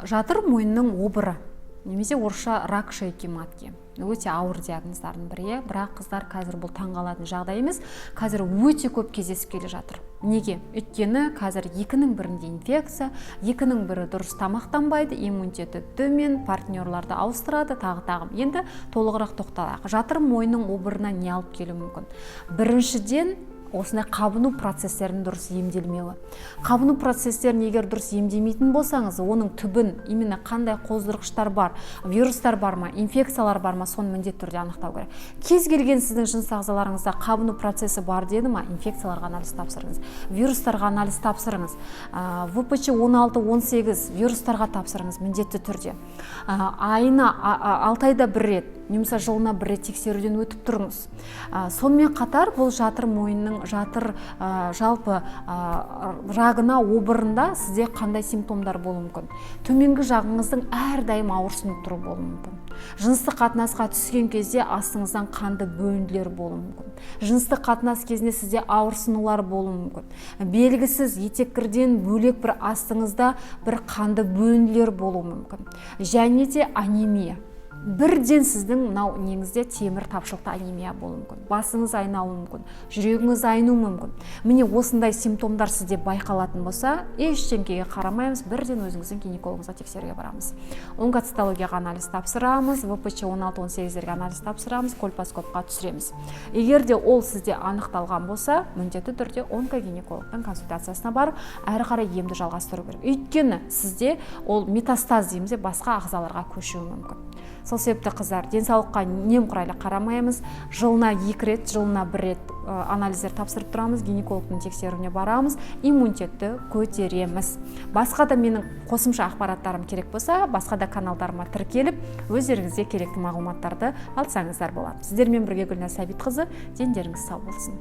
Жатыр мойынның обыры, немесе орысша рак шейки матки. Өте ауыр диагноздардың бірі, бірақ қыздар қазір бұл таңғалатын жағдай емес, қазір өте көп кездесіп келе жатыр. Неге? Өйткені қазір екінің бірінде инфекция, екінің бірі дұрыс тамақтанбайды, иммунитеті төмен, партнерларды ауыстырады, тағы. Енді толығырақ тоқталайық. Жатыр мойынның обырына не алып келуі мүмкін? Біріншіден, осындай қабыну процестерінің дұрыс емделмеуі. Қабыну процестерін егер дұрыс емдемейтін болсаңыз, оның түбін, именно қандай қоздырғыштар бар, вирустар бар ма, инфекциялар бар ма, соны міндетті түрде анықтау керек. Кез келген сіздің жыныс ағзаларыңызда қабыну процесі бар деді ма, инфекцияларға анализ тапсырыңыз, вирустарға анализ тапсырыңыз, ВПЧ 16-18 вирустарға тапсырыңыз міндетті түрде. Айына 6 айда бір рет, немесе жылына бір рет тексеруден өтіп тұрыңыз. Сонымен қатар бұл жатыр мойынның жалпы рагына, обырында сізде қандай симптомдар болуы мүмкін? Төменгі жағыңыздың әрдайым ауырсынып тұру болуы мүмкін. Жыныстық қатынасқа түскен кезде астыңыздан қанды бөлінділер болуы мүмкін. Жыныстық қатынас кезінде сізде ауырсынулар болуы мүмкін. Белгісіз етеккірден бөлек бір астыңызда бір қанды бөлінділер болуы мүмкін. Және де анемия. Бірден сіздің неңізде темір тапшылықта анемия болуы мүмкін. Басыңыз айналуы мүмкін, жүрегіңіз айнуы мүмкін. Міне осындай симптомдар сізде байқалатын болса, ештеңкеге қарамаймыз, бірден өзіңіздің гинекологыңызға тексеруге барамыз. Онкоцитологияға анализ тапсырамыз, ВПЧ 16-18-дерге анализ тапсырамыз, кольпоскопқа түсіреміз. Егер де ол сізде анықталған болса, міндетті түрде онкогинекологтың консультациясына барып, әрі қарай емді жалғастыру керек. Өйткені сізде ол метастаз дейміз, басқа ағзаларға көшуі мүмкін. Сол себепті қыздар, денсаулыққа немқұрайлы қарамаймыз, жылына 2 рет, жылына 1 рет анализдер тапсырып тұрамыз, гинекологтың тексеруіне барамыз, иммунитетті көтереміз. Басқа да менің қосымша ақпараттарым керек болса, басқа да каналдарыма тіркеліп, өздеріңізге керекті мағлұматтарды алсаңыздар болады. Сіздермен бірге Гүлназ Сәбитқызы, дендеріңіз сау болсын.